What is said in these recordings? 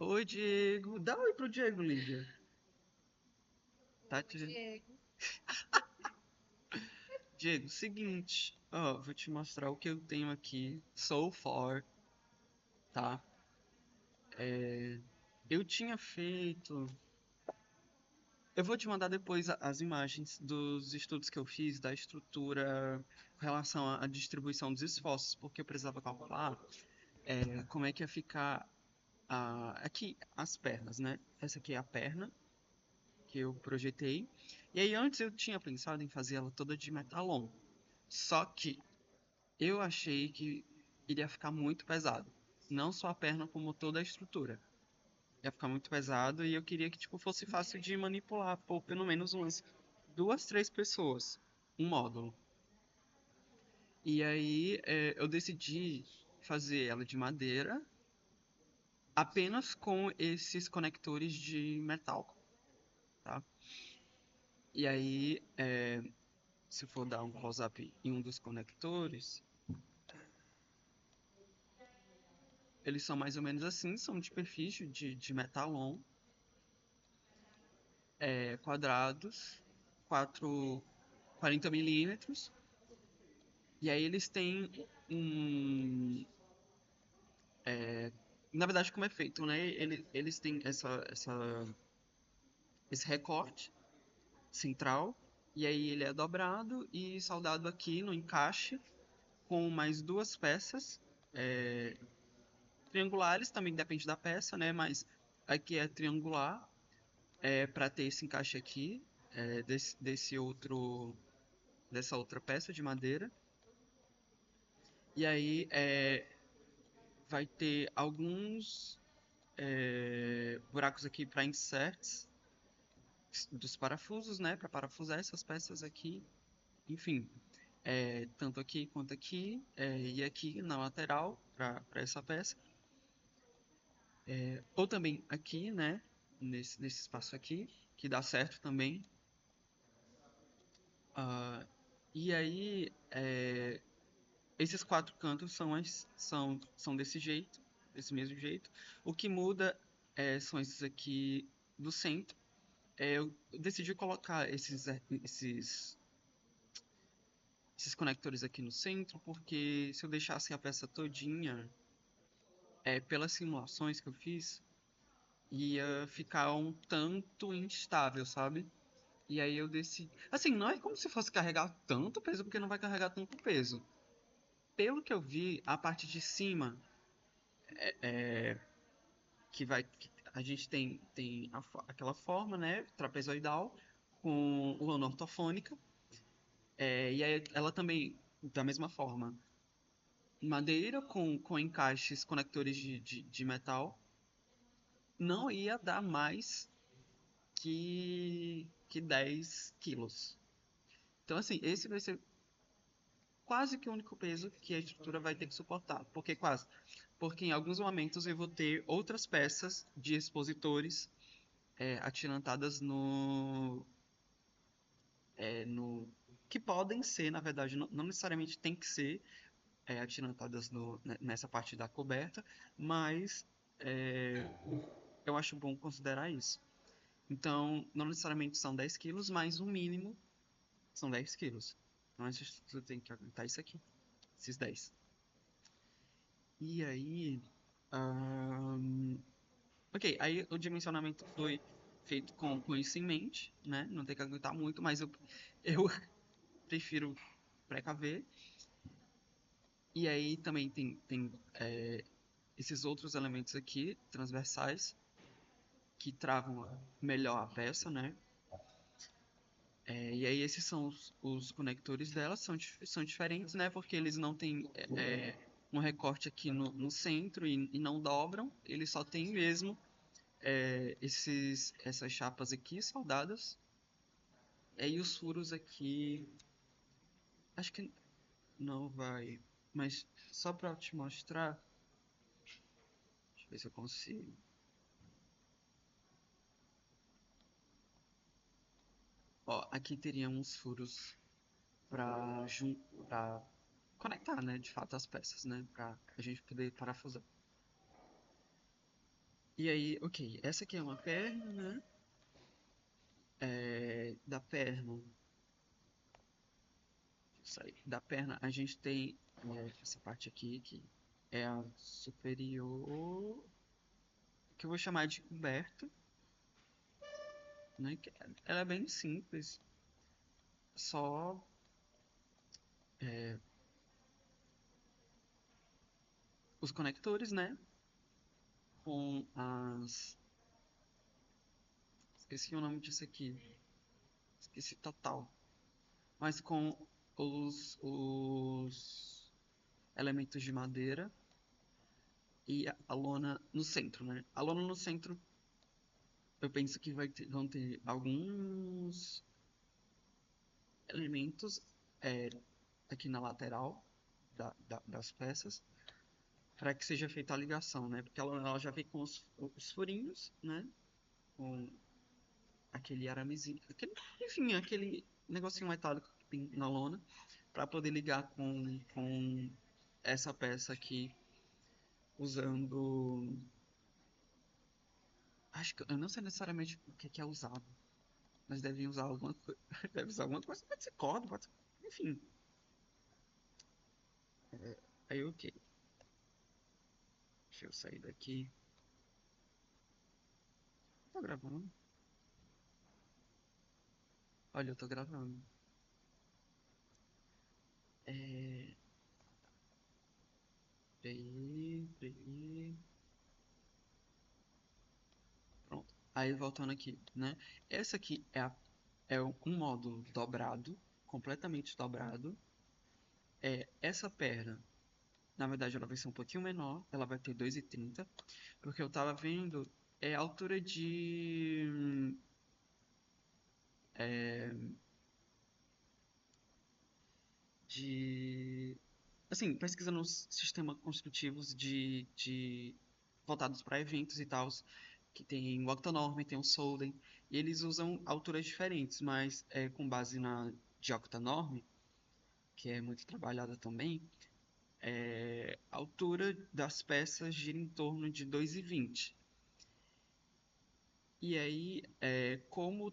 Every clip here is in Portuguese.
Oi, Diego. Dá oi pro Diego, Lídia. Tá Oi, te... Diego. Diego, seguinte. Ó, vou te mostrar o que eu tenho aqui so far, tá? É, Eu tinha feito. Eu vou te mandar depois as imagens dos estudos que eu fiz da estrutura com relação à distribuição dos esforços, porque eu precisava calcular como é que ia ficar aqui as pernas, né? Essa aqui é a perna que eu projetei. E aí antes eu tinha pensado em fazer ela toda de metalon. Só que eu achei que iria ficar muito pesado. Não só a perna, como toda a estrutura. Ia ficar muito pesado e eu queria que tipo, fosse fácil de manipular por pelo menos umas duas, três pessoas. Um módulo. E aí eu decidi fazer ela de madeira, apenas com esses conectores de metal, tá? E aí, se for dar um close-up em um dos conectores, eles são mais ou menos assim, são de perfil de metalon, quadrados, 4, 40 milímetros. E aí eles têm um. Na verdade, como é feito, né? Eles têm esse recorte central. E aí ele é dobrado e soldado aqui no encaixe com mais duas peças triangulares, também depende da peça, né? Mas aqui é triangular, para ter esse encaixe aqui, desse outro, dessa outra peça de madeira. E aí vai ter alguns buracos aqui para inserts dos parafusos, né? Para parafusar essas peças aqui. Enfim, tanto aqui quanto aqui, e aqui na lateral para essa peça. Ou também aqui, né? Nesse espaço aqui, que dá certo também. Ah, e aí, esses quatro cantos são desse jeito, desse mesmo jeito. O que muda são esses aqui do centro. Eu decidi colocar esses conectores aqui no centro, porque se eu deixasse a peça todinha, pelas simulações que eu fiz, ia ficar um tanto instável, sabe? E aí eu decidi. Assim, não é como se fosse carregar tanto peso, porque não vai carregar tanto peso. Pelo que eu vi, a parte de cima que a gente tem aquela forma, né, trapezoidal com lona ortofônica, e aí ela também da mesma forma, madeira com encaixes conectores de metal, não ia dar mais que 10 quilos. Então assim, esse vai ser quase que o único peso que a estrutura vai ter que suportar. Por que quase? Porque em alguns momentos eu vou ter outras peças de expositores atirantadas no que podem ser, na verdade, não necessariamente tem que ser atirantadas nessa parte da coberta, mas é, eu acho bom considerar isso. Então, não necessariamente são 10 quilos, mas o mínimo são 10 quilos. Então, você tem que aguentar isso aqui, esses 10. E aí, ahn, ok, aí o dimensionamento foi feito com isso em mente, né? Não tem que aguentar muito, mas eu prefiro precaver. E aí também tem esses outros elementos aqui, transversais, que travam melhor a peça, né? E aí esses são os conectores dela, são diferentes, né? Porque eles não têm um recorte aqui no centro e não dobram, eles só têm mesmo essas chapas aqui soldadas. E os furos aqui, acho que não vai, mas só para te mostrar, deixa eu ver se eu consigo. Ó, aqui teria uns furos para conectar, né, de fato as peças, né, para a gente poder parafusar. E aí, ok, essa aqui é uma perna, né? Da perna, isso aí, da perna a gente tem essa parte aqui que é a superior, que eu vou chamar de coberta, né? Ela é bem simples, só é, os conectores, né? Com as. Esqueci o nome disso aqui. Esqueci total. Mas com os elementos de madeira e a lona no centro, né? A lona no centro, eu penso que vão ter alguns elementos é, aqui na lateral das peças para que seja feita a ligação, né? Porque a lona ela já vem com os furinhos, né? Com aquele aramezinho, enfim, aquele negocinho metálico que tem na lona para poder ligar com essa peça aqui usando. Acho que eu não sei necessariamente o que é usado, mas devem usar alguma coisa. Deve usar alguma coisa, pode ser corda, pode ser. Enfim. Aí ok. Deixa eu sair daqui. Tô gravando? Olha, eu tô gravando. É. Peraí, peraí. Pronto. Aí voltando aqui, né? Essa aqui é um módulo dobrado, completamente dobrado. Essa perna, na verdade, ela vai ser um pouquinho menor, ela vai ter 2,30, porque eu tava vendo a altura é, de assim, pesquisando nos sistemas construtivos voltados para eventos e tal, que tem o Octanorm, tem o Solden, e eles usam alturas diferentes, mas com base na de Octanorm, que é muito trabalhada também, a altura das peças gira em torno de 2,20. E aí, como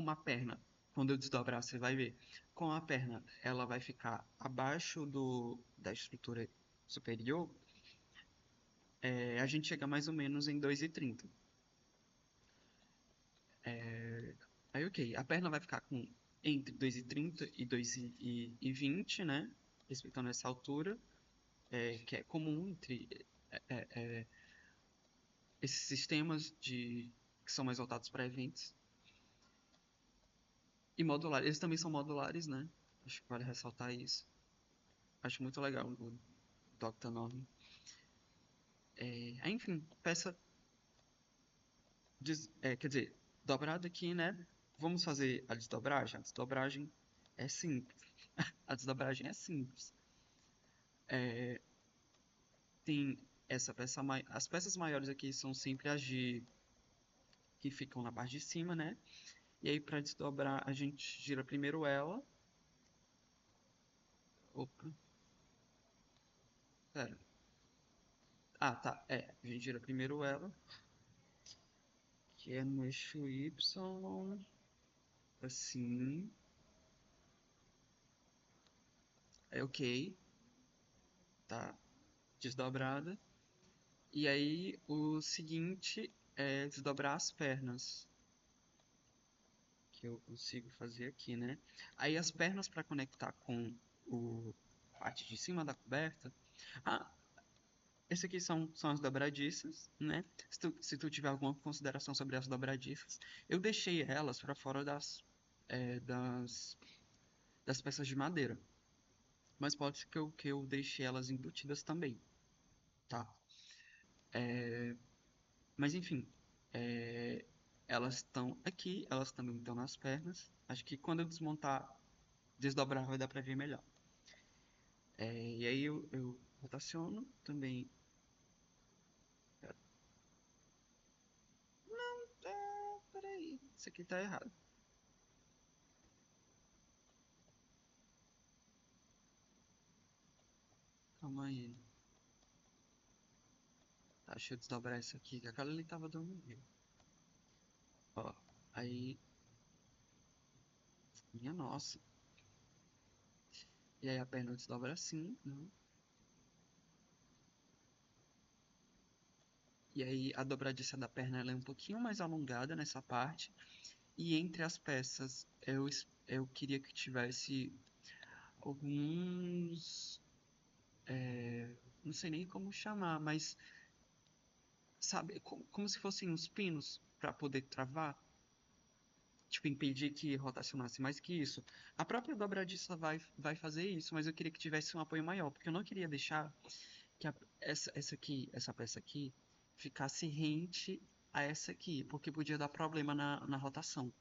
a perna, quando eu desdobrar, você vai ver, com a perna ela vai ficar abaixo da estrutura superior, a gente chega mais ou menos em 2,30. Aí, ok, a perna vai ficar com entre 2,30 e 2,20, né? Respeitando essa altura, que é comum entre é, é, esses sistemas que são mais voltados para eventos. E modulares, eles também são modulares, né? Acho que vale ressaltar isso. Acho muito legal o Dr. Norman. Enfim, peça. Quer dizer, dobrado aqui, né? Vamos fazer a desdobragem? A desdobragem é simples. A desdobragem é simples. É, tem essa peça. As peças maiores aqui são sempre as que ficam na parte de cima, né? E aí, para desdobrar, a gente gira primeiro ela. Opa, pera. Ah, tá. A gente gira primeiro ela, que é no eixo Y, assim. É ok, tá desdobrada. E aí o seguinte é desdobrar as pernas, que eu consigo fazer aqui, né? Aí as pernas para conectar com a parte de cima da coberta. Ah, esse aqui são as dobradiças, né? Se tu tiver alguma consideração sobre as dobradiças, eu deixei elas para fora é, das, das peças de madeira. Mas pode ser que eu deixe elas embutidas também, tá? É, mas enfim, é, elas estão aqui, elas também estão nas pernas. Acho que quando eu desdobrar, vai dar pra ver melhor. E aí eu rotaciono também. Peraí, isso aqui tá errado. Calma aí. Tá, deixa eu desdobrar essa aqui, que aquela ali tava dormindo. Ó, aí... Minha nossa. E aí a perna desdobra assim, né? E aí a dobradiça da perna ela é um pouquinho mais alongada nessa parte. E entre as peças eu queria que tivesse alguns. Não sei nem como chamar, mas sabe, como se fossem uns pinos para poder travar. Tipo, impedir que rotacionasse mais que isso. A própria dobradiça vai fazer isso, mas eu queria que tivesse um apoio maior, porque eu não queria deixar que essa peça aqui ficasse rente a essa aqui, porque podia dar problema na rotação.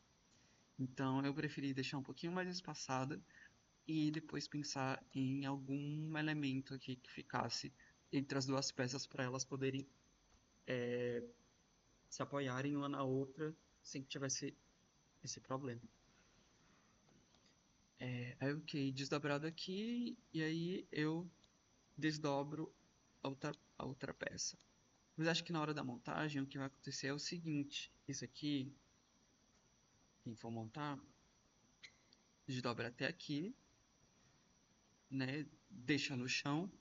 Então eu preferi deixar um pouquinho mais espaçada e depois pensar em algum elemento aqui que ficasse entre as duas peças para elas poderem se apoiarem uma na outra sem que tivesse esse problema. Aí eu fiquei desdobrado aqui e aí eu desdobro a outra peça. Mas acho que na hora da montagem o que vai acontecer é o seguinte: isso aqui, quem for montar, desdobra até aqui, né? Deixa no chão.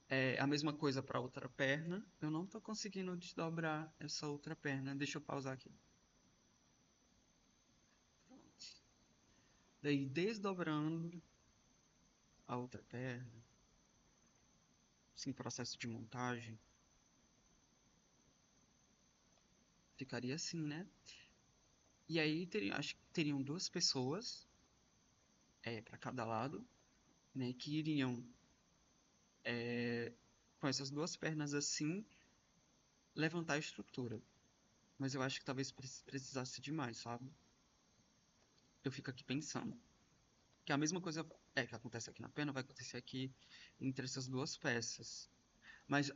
É a mesma coisa para a outra perna. Eu não tô conseguindo desdobrar essa outra perna. Deixa eu pausar aqui. Pronto. Daí desdobrando a outra perna, sem processo de montagem, ficaria assim, né? E aí acho que teriam duas pessoas para cada lado, né? Que iriam com essas duas pernas assim levantar a estrutura. Mas eu acho que talvez precisasse de mais, sabe? Eu fico aqui pensando. Que a mesma coisa que acontece aqui na perna vai acontecer aqui entre essas duas peças. Mas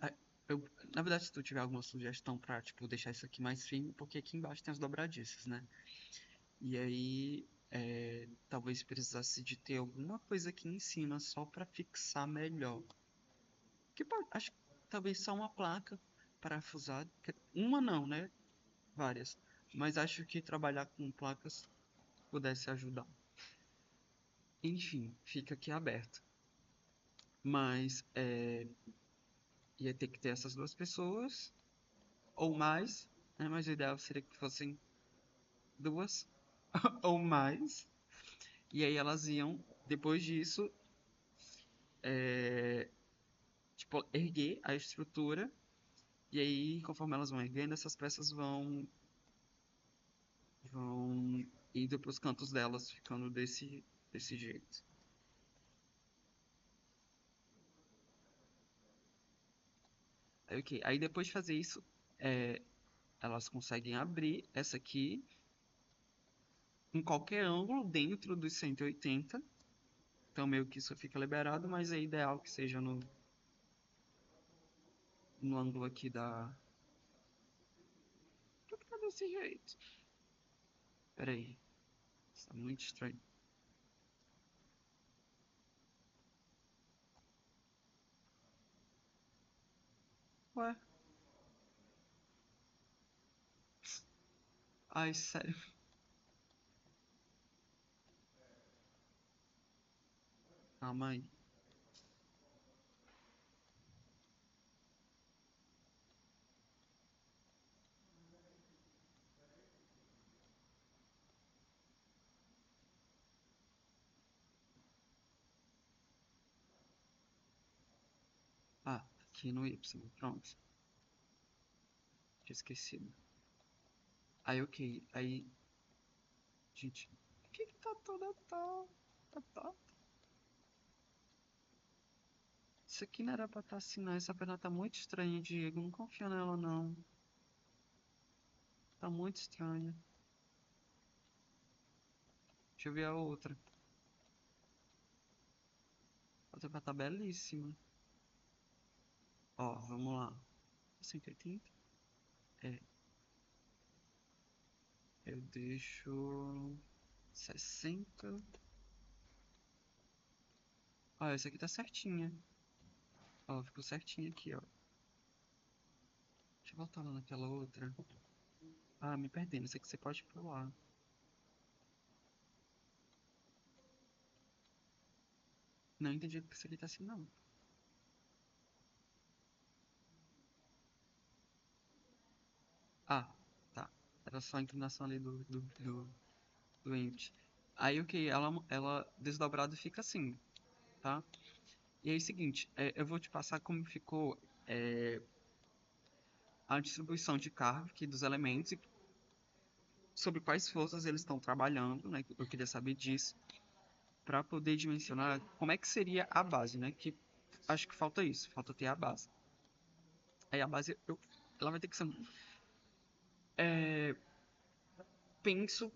eu, na verdade, se tu tiver alguma sugestão pra, tipo, deixar isso aqui mais firme, porque aqui embaixo tem as dobradiças, né? E aí, talvez precisasse de ter alguma coisa aqui em cima só pra fixar melhor. Acho que talvez só uma placa parafusada. Uma não, né? Várias. Mas acho que trabalhar com placas pudesse ajudar. Enfim, fica aqui aberto. Mas ia ter que ter essas duas pessoas, ou mais, né? Mas o ideal seria que fossem duas ou mais. E aí elas iam, depois disso, é, tipo, erguer a estrutura. E aí, conforme elas vão erguendo, essas peças vão indo para os cantos delas, ficando desse jeito. Aí, ok. Aí depois de fazer isso, é, elas conseguem abrir essa aqui em qualquer ângulo dentro dos 180. Então meio que isso fica liberado, mas é ideal que seja no ângulo aqui da... Por que tá desse jeito? Pera aí. Isso tá muito estranho. Ué? Ai, sério. Calma aí. Ah, aqui no Y. Pronto. Tinha esquecido. Aí, ok. Aí... Gente, por que tá toda torta? Isso aqui não era pra estar assim, não. Essa perna tá muito estranha, Diego. Não confia nela, não. Tá muito estranha. Deixa eu ver a outra. A outra tá belíssima. Ó, vamos lá. 180? É. Eu deixo 60. Ó, essa aqui tá certinha. Ó, ficou certinha aqui, ó. eu voltar lá naquela outra. Ah, me perdendo, sei que você pode pular. Não entendi porque você tá assim, não. Ah, tá. Era só a inclinação ali do ente. Aí o que? Ela desdobrada fica assim, tá? E aí, seguinte, eu vou te passar como ficou é, a distribuição de carga aqui dos elementos e sobre quais forças eles estão trabalhando, né? Eu queria saber disso para poder dimensionar como é que seria a base, né? Que acho que falta isso, falta ter a base. Aí a base, ela vai ter que ser. É, penso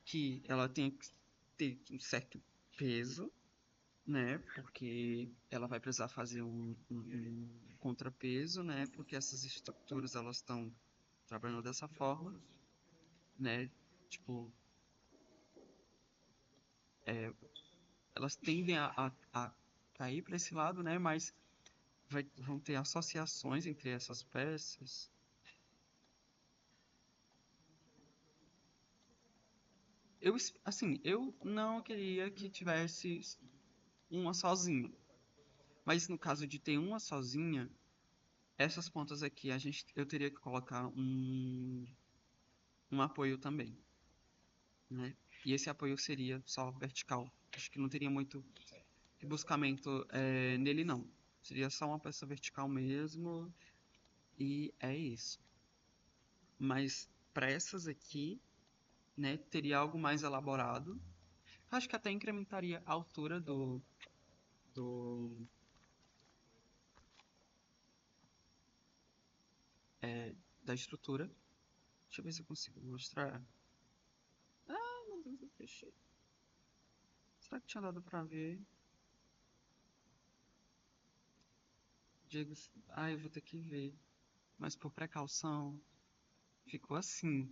que ela tem que ter um certo peso, né? Porque ela vai precisar fazer um contrapeso, né? Porque essas estruturas elas estão trabalhando dessa forma, né? Tipo, elas tendem a cair para esse lado, né? Mas vão ter associações entre essas peças. Assim, eu não queria que tivesse uma sozinha. Mas no caso de ter uma sozinha, essas pontas aqui eu teria que colocar um apoio também, né? E esse apoio seria só vertical. Acho que não teria muito rebuscamento nele, não. Seria só uma peça vertical mesmo e é isso. Mas para essas aqui, né, teria algo mais elaborado. Acho que até incrementaria a altura do da estrutura. Deixa eu ver se eu consigo mostrar. Ah, meu Deus, eu fechei. Será que tinha dado pra ver? Diego, eu vou ter que ver. Mas por precaução, ficou assim.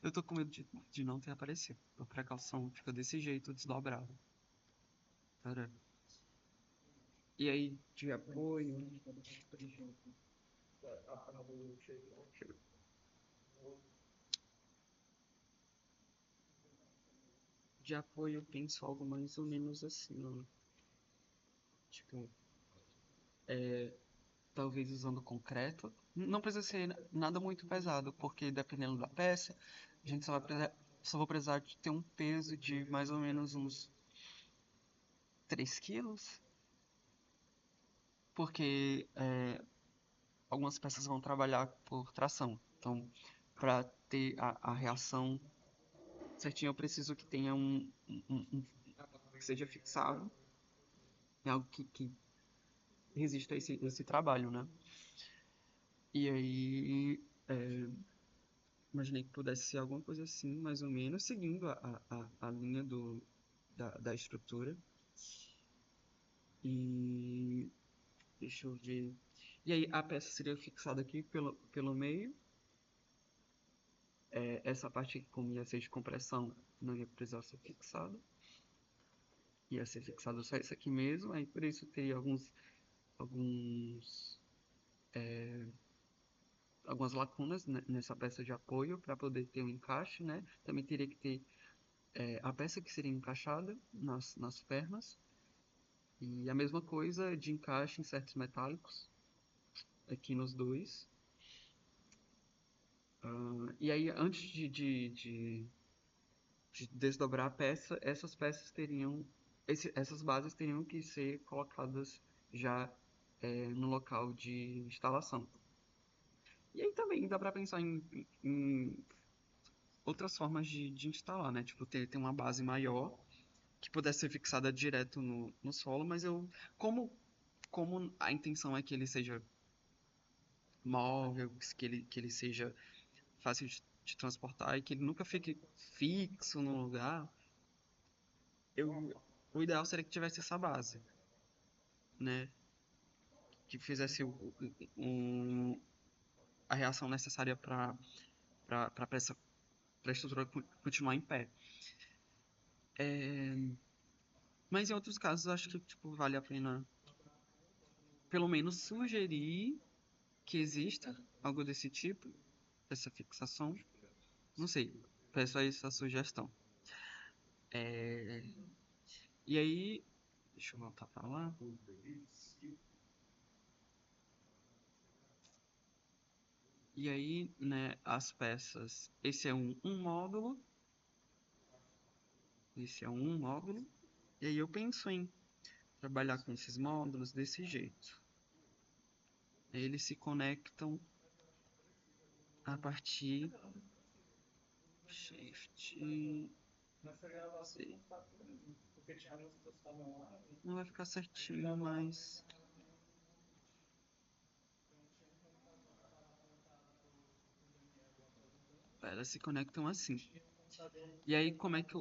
Eu tô com medo de não ter aparecido. Por precaução, fica desse jeito, desdobrado. Pera. E aí, de apoio. De apoio, eu penso algo mais ou menos assim, ó. Tipo, talvez usando concreto. Não precisa ser nada muito pesado, porque dependendo da peça, a gente só vai precisar de ter um peso de mais ou menos uns 3 quilos, porque algumas peças vão trabalhar por tração. Então, para ter a reação certinha, eu preciso que tenha que seja fixado, é algo que resista a esse trabalho, né? E aí, imaginei que pudesse ser alguma coisa assim, mais ou menos, seguindo a linha da estrutura. E deixa eu ver. E aí, a peça seria fixada aqui pelo meio. Essa parte, como ia ser de compressão, não ia precisar ser fixada. Ia ser fixado só isso aqui mesmo. Aí, por isso, teria alguns, algumas lacunas nessa peça de apoio para poder ter um encaixe, né? Também teria que ter a peça que seria encaixada nas pernas. E a mesma coisa de encaixe em certos metálicos, aqui nos dois. E aí, antes de desdobrar a peça, essas bases teriam que ser colocadas já no local de instalação. E aí também dá para pensar em outras formas de instalar, né? Tipo, ter uma base maior que pudesse ser fixada direto no solo, mas como, como a intenção é que ele seja móvel, que ele seja fácil de transportar e que ele nunca fique fixo no lugar, o ideal seria que tivesse essa base, né? Que fizesse a reação necessária para a estrutura continuar em pé. Mas em outros casos, acho que tipo, vale a pena pelo menos sugerir que exista algo desse tipo, essa fixação. Não sei, peço aí essa sugestão. É, E aí, deixa eu voltar pra lá. E aí, né, as peças. Esse é um módulo. Esse é um módulo. E aí eu penso em trabalhar com esses módulos desse jeito. Eles se conectam a partir Shift C. Não vai ficar certinho, mas elas se conectam assim. E aí como é que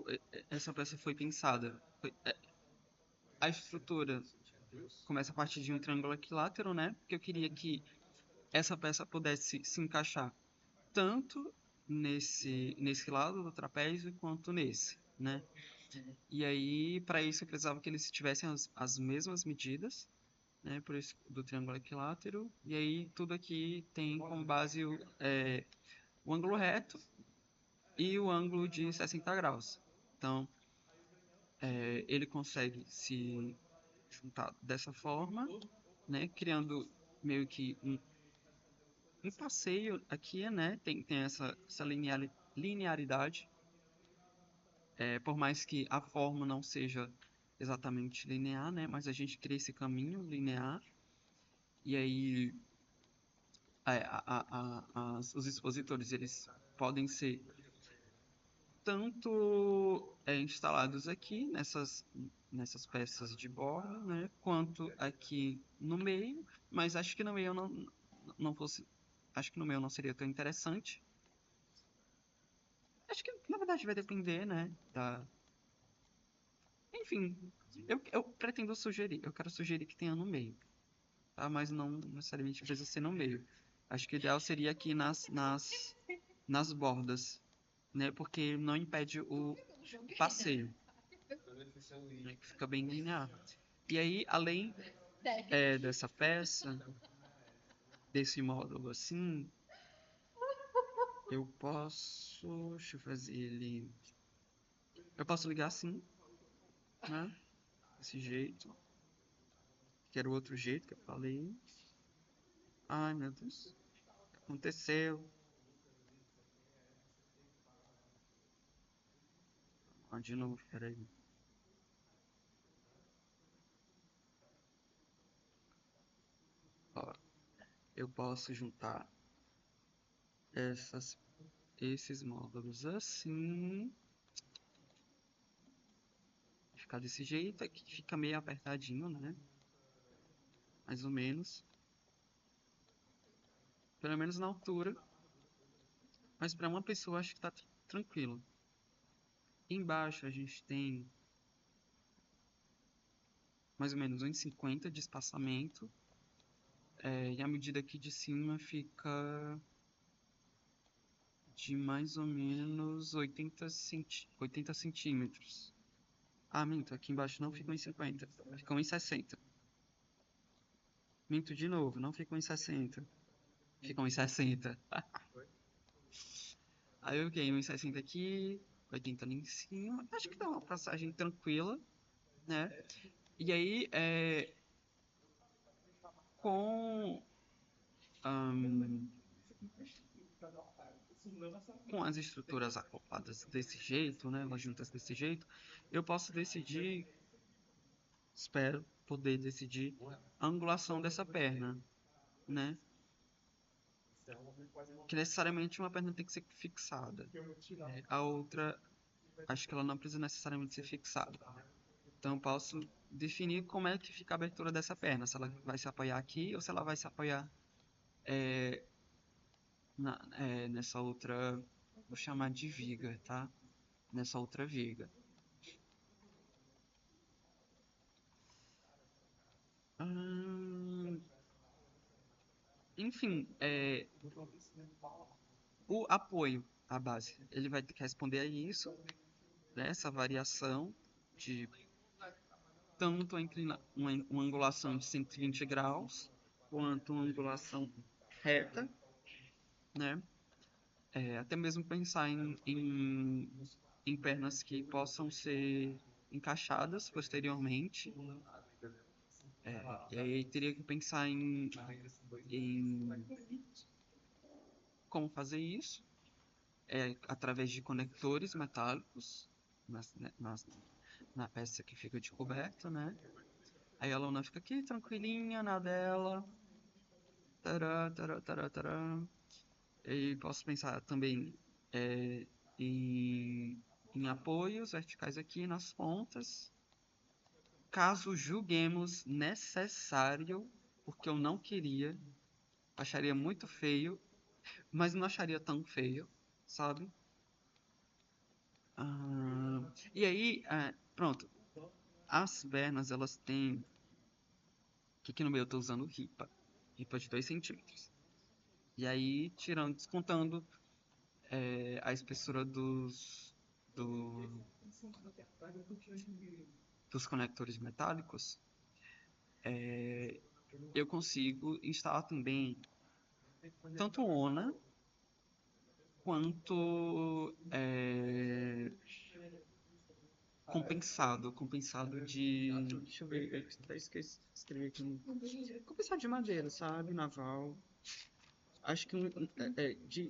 essa peça foi pensada? A estrutura começa a partir de um triângulo equilátero, né? Porque eu queria que essa peça pudesse se encaixar tanto nesse lado do trapézio quanto nesse, né? E aí, para isso, eu precisava que eles tivessem as mesmas medidas, né? Por isso, do triângulo equilátero. E aí, tudo aqui tem como base o ângulo reto e o ângulo de 60 graus. Então, ele consegue se juntar dessa forma, né? Criando meio que um passeio aqui, né? Tem essa linearidade. Por mais que a forma não seja exatamente linear, né? Mas a gente cria esse caminho linear. E aí os expositores eles podem ser tanto instalados aqui nessas peças de borda, né? Quanto aqui no meio. Mas acho que no meio não fosse, acho que no meio não seria tão interessante. Acho que na verdade vai depender, né? Enfim, eu pretendo sugerir, eu quero sugerir que tenha no meio, tá? Mas não necessariamente precisa ser no meio. Acho que o ideal seria aqui nas bordas, né? Porque não impede o passeio, né? Que fica bem linear. E aí, além dessa peça, desse módulo assim, eu posso, deixa eu fazer ele, eu posso ligar assim, né? Desse jeito, que era o outro jeito que eu falei. Ai, meu Deus, o que aconteceu? Ah, de novo, peraí. Ó, eu posso juntar essas, esses módulos assim, ficar desse jeito, aqui fica meio apertadinho, né? Mais ou menos, pelo menos na altura, mas para uma pessoa acho que tá tranquilo. Embaixo a gente tem mais ou menos 1,50 de espaçamento, e a medida aqui de cima fica de mais ou menos 80 centímetros. Ah, minto, aqui embaixo não ficam em 50, ficam em 60. Minto de novo, não ficam em 60. Ficam em 60. Aí eu ganhei 1,60 aqui, 80 ali em cima. Acho que dá uma passagem tranquila, né? E aí, com, ahn, com as estruturas acopladas desse jeito, né? Elas juntas desse jeito, eu posso decidir, espero poder decidir a angulação dessa perna, né? Que necessariamente uma perna tem que ser fixada. A outra, acho que ela não precisa necessariamente ser fixada. Então eu posso definir como é que fica a abertura dessa perna, se ela vai se apoiar aqui ou se ela vai se apoiar é, nessa outra, vou chamar de viga, tá? Nessa outra viga. Hum, enfim, o apoio à base, ele vai ter que responder a isso, né? Essa variação de tanto uma angulação de 120 graus quanto uma angulação reta, né? Até mesmo pensar em pernas que possam ser encaixadas posteriormente. E aí teria que pensar em como fazer isso, através de conectores metálicos nas- nas- na peça que fica de coberta, né? Aí a lona fica aqui tranquilinha na dela. Tará, tará, tará, tará. E posso pensar também é, em, em apoios verticais aqui nas pontas. Caso julguemos necessário, porque eu não queria, acharia muito feio, mas não acharia tão feio, sabe? E aí, pronto. As pernas, elas têm. Que aqui no meio eu tô usando ripa. Ripa de 2 centímetros. E aí, tirando, descontando a espessura do- dos conectores metálicos, eu consigo instalar também tanto lona quanto compensado de. Deixa eu ver, eu até esqueci de escrever aqui. Compensado de madeira, sabe? Naval. Acho que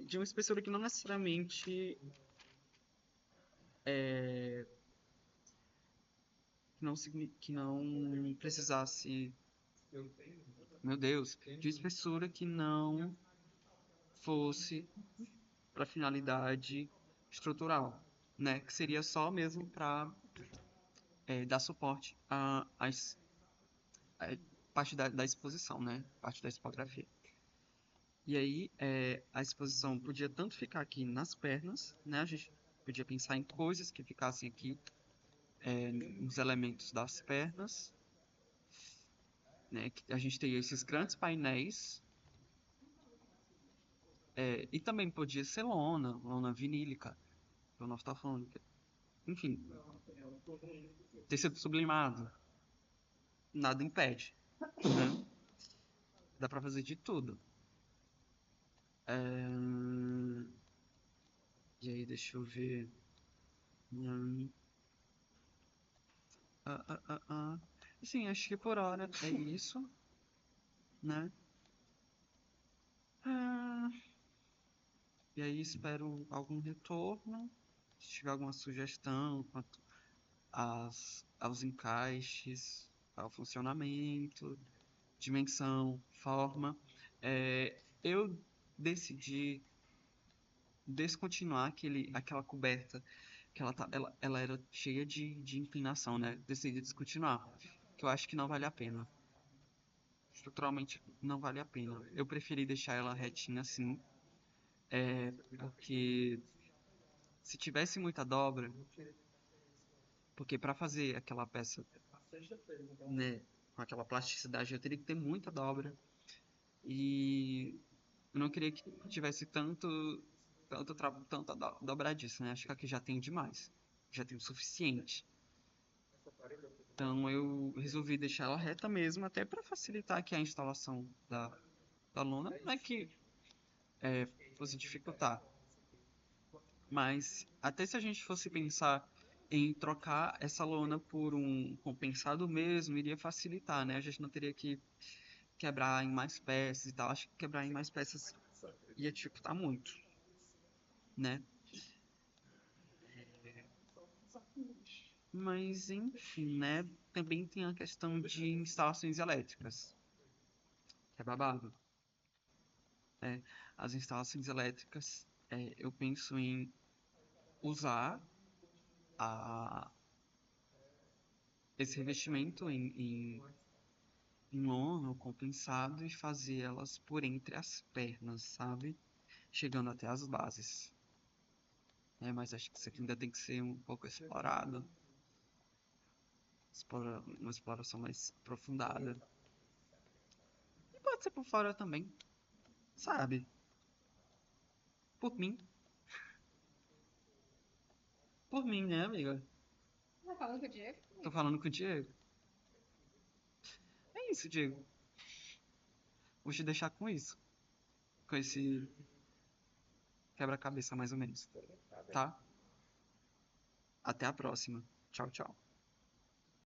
de uma espessura que não necessariamente é, que não precisasse, meu Deus, de uma espessura que não fosse para finalidade estrutural, né? Que seria só mesmo para dar suporte a parte da exposição, né? Parte da expografia. E aí, a exposição podia tanto ficar aqui nas pernas, né? A gente podia pensar em coisas que ficassem aqui, nos elementos das pernas, né? Que a gente teria esses grandes painéis, e também podia ser lona vinílica, que o nosso tá falando. Enfim, tecido sublimado, nada impede, né? Dá pra fazer de tudo. E aí, deixa eu ver. Hum, ah, ah, ah, ah. Sim, acho que por hora é isso, né? Ah, e aí espero algum retorno, se tiver alguma sugestão quanto aos encaixes, ao funcionamento, dimensão, forma. Eu decidi descontinuar aquela coberta que ela era cheia de inclinação, né? Decidi descontinuar, que eu acho que não vale a pena. Estruturalmente não vale a pena. Eu preferi deixar ela retinha assim, porque se tivesse muita dobra, porque para fazer aquela peça, né, com aquela plasticidade, eu teria que ter muita dobra e eu não queria que tivesse tanta dobradiça, né? Acho que aqui já tem demais, já tem o suficiente. Então eu resolvi deixar ela reta mesmo, até para facilitar aqui a instalação da lona, não é que fosse dificultar, mas até se a gente fosse pensar em trocar essa lona por um compensado mesmo, iria facilitar, né? A gente não teria que quebrar em mais peças e tal. Acho que quebrar em mais peças ia dificultar muito, né? Mas enfim, né? Também tem a questão de instalações elétricas, que é babado. Né? As instalações elétricas, eu penso em usar a, esse revestimento em lona ou compensado e fazer elas por entre as pernas, sabe? Chegando até as bases. Mas acho que isso aqui ainda tem que ser um pouco explorado. Uma exploração mais aprofundada. E pode ser por fora também, sabe? Por mim. Por mim, né, amiga? Tá falando com o Diego? Tô falando com o Diego. É isso, Diego. Vou te deixar com isso. com esse quebra-cabeça mais ou menos, tá? Até a próxima. Tchau, tchau.